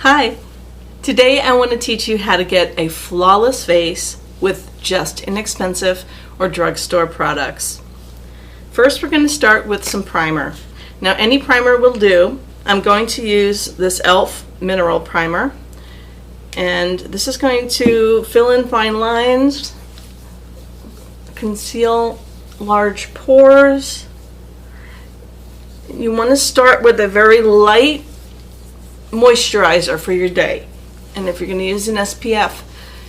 Hi! Today I want to teach you how to get a flawless face with just inexpensive or drugstore products. First we're going to start with some primer. Now any primer will do. I'm going to use this e.l.f. mineral primer, and this is going to fill in fine lines, conceal large pores. You want to start with a very light moisturizer for your day, and if you're going to use an SPF,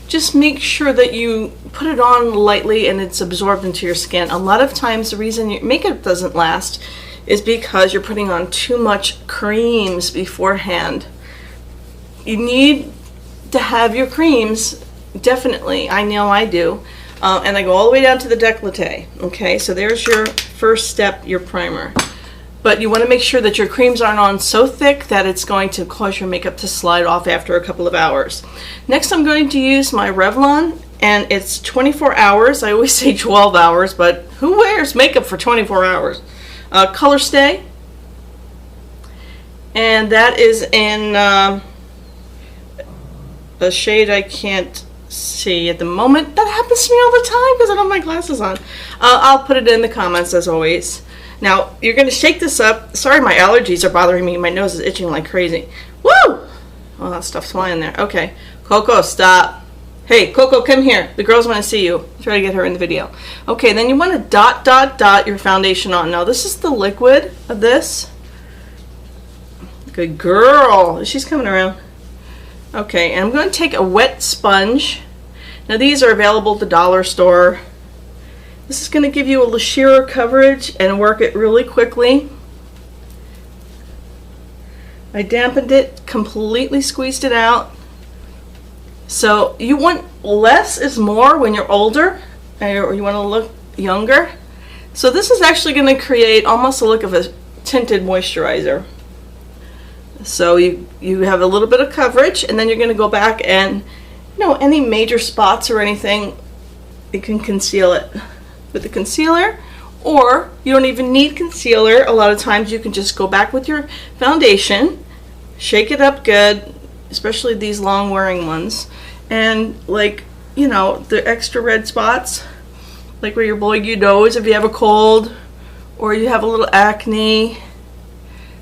just make sure that you put it on lightly and it's absorbed into your skin. A lot of times the reason your makeup doesn't last is because you're putting on too much creams beforehand. You need to have your creams, definitely. I know I do, and I go all the way down to the décolleté. Okay, so there's your first step, your primer. But you want to make sure that your creams aren't on so thick that it's going to cause your makeup to slide off after a couple of hours. Next I'm going to use my Revlon, and it's 24 hours. I always say 12 hours, but who wears makeup for 24 hours? Color Stay. And that is in a shade I can't see at the moment. That happens to me all the time because I don't have my glasses on. I'll put it in the comments as always. Now, you're going to shake this up. Sorry, my allergies are bothering me. My nose is itching like crazy. Woo! Oh, that stuff's flying there. Okay. Coco, stop. Hey, Coco, come here. The girls want to see you. Try to get her in the video. Okay, then you want to dot your foundation on. Now, this is the liquid of this. Good girl. She's coming around. Okay, and I'm going to take a wet sponge. Now, these are available at the dollar store. This is going to give you a sheer coverage and work it really quickly. I dampened it, completely squeezed it out. So you want less is more when you're older, or you want to look younger. So this is actually going to create almost a look of a tinted moisturizer. So you have a little bit of coverage, and then you're going to go back and, any major spots or anything, you can conceal it with the concealer, or you don't even need concealer. A lot of times you can just go back with your foundation, shake it up good, especially these long wearing ones, and the extra red spots, like where you're blowing your nose if you have a cold or you have a little acne,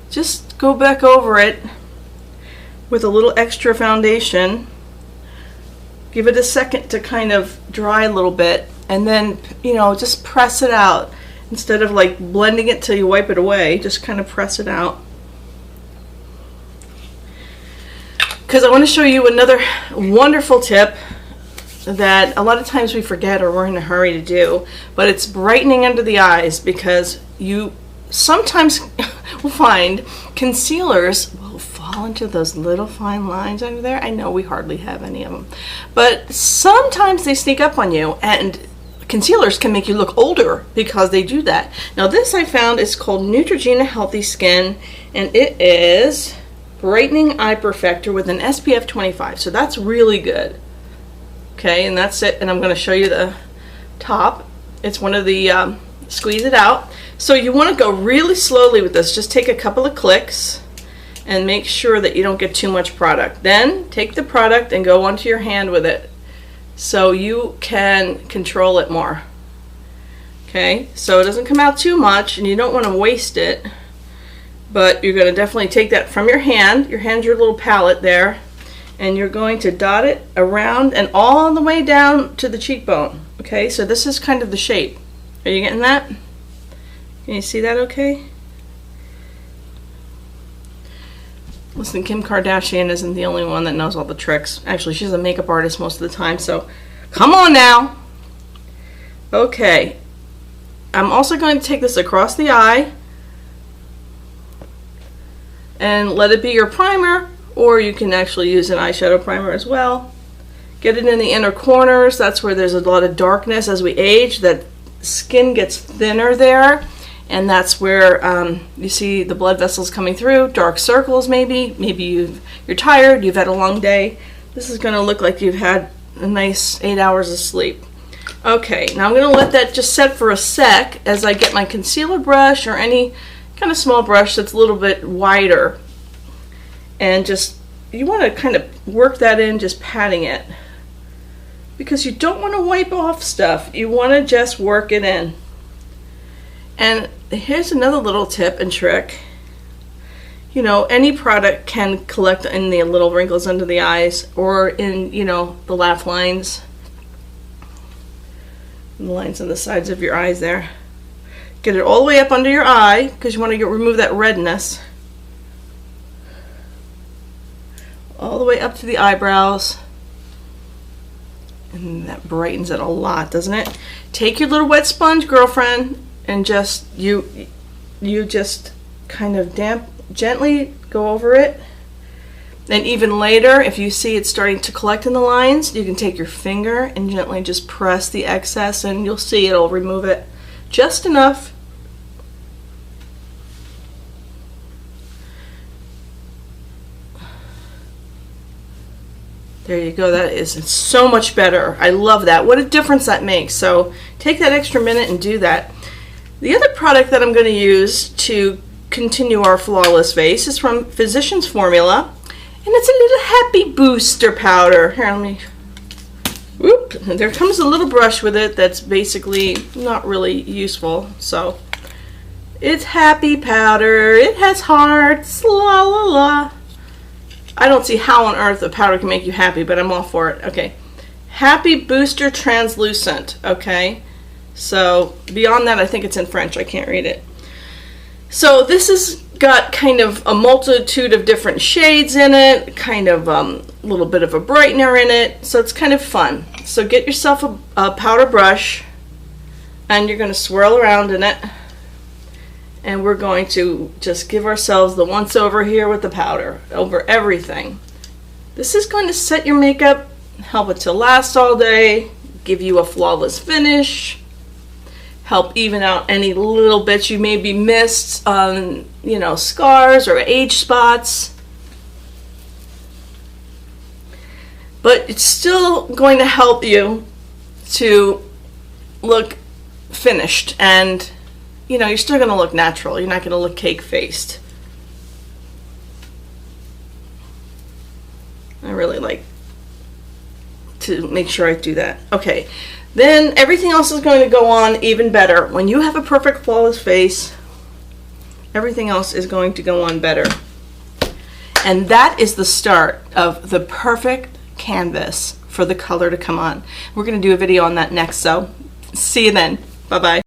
just go back over it with a little extra foundation. Give it a second to kind of dry a little bit, and then, just press it out. Instead of like blending it till you wipe it away, just kind of press it out. Because I want to show you another wonderful tip that a lot of times we forget or we're in a hurry to do, but it's brightening under the eyes, because you sometimes will find concealers will fall into those little fine lines under there. I know we hardly have any of them, but sometimes they sneak up on you, and concealers can make you look older because they do that. Now this I found is called Neutrogena Healthy Skin, and it is Brightening Eye Perfector with an SPF 25, so that's really good. Okay, and that's it, and I'm going to show you the top. It's one of the squeeze it out. So you want to go really slowly with this. Just take a couple of clicks and make sure that you don't get too much product. Then take the product and go onto your hand with it, so you can control it more. Okay, so it doesn't come out too much, and you don't want to waste it, but you're going to definitely take that from your hand. Your hand's your little palette there, and you're going to dot it around and all the way down to the cheekbone. Okay, so this is kind of the shape. Are you getting that? Can you see that okay? Listen, Kim Kardashian isn't the only one that knows all the tricks. Actually, she's a makeup artist most of the time, so come on now. Okay, I'm also going to take this across the eye and let it be your primer, or you can actually use an eyeshadow primer as well. Get it in the inner corners. That's where there's a lot of darkness. As we age, that skin gets thinner there, and that's where you see the blood vessels coming through, dark circles maybe you're tired, you've had a long day. This is going to look like you've had a nice 8 hours of sleep. Okay, now I'm going to let that just set for a sec as I get my concealer brush or any kind of small brush that's a little bit wider, and just you want to kind of work that in, just patting it. Because you don't want to wipe off stuff. You want to just work it in. And here's another little tip and trick. You know, any product can collect in the little wrinkles under the eyes or in, you know, the laugh lines. And the lines on the sides of your eyes there. Get it all the way up under your eye because you want to remove that redness. All the way up to the eyebrows. And that brightens it a lot, doesn't it? Take your little wet sponge, girlfriend, and just you just kind of gently go over it. And even later, if you see it's starting to collect in the lines, you can take your finger and gently just press the excess, and you'll see it'll remove it just enough. There you go. That is so much better. I love that. What a difference that makes. So take that extra minute and do that. The other product that I'm going to use to continue our flawless face is from Physicians Formula. And it's a little happy booster powder. Here, let me... Whoop. There comes a little brush with it that's basically not really useful. So it's happy powder. It has hearts. La la la. I don't see how on earth a powder can make you happy, but I'm all for it. Okay. Happy Booster Translucent. Okay. So beyond that, I think it's in French. I can't read it. So this has got kind of a multitude of different shades in it, kind of a little bit of a brightener in it. So it's kind of fun. So get yourself a powder brush, and you're going to swirl around in it. And we're going to just give ourselves the once over here with the powder over everything. This is going to set your makeup, help it to last all day, give you a flawless finish, help even out any little bits you maybe missed on, you know, scars or age spots. But it's still going to help you to look finished, and you know, you're still going to look natural. You're not going to look cake-faced. I really like to make sure I do that. Okay, then everything else is going to go on even better. When you have a perfect flawless face, everything else is going to go on better. And that is the start of the perfect canvas for the color to come on. We're going to do a video on that next, so see you then. Bye-bye.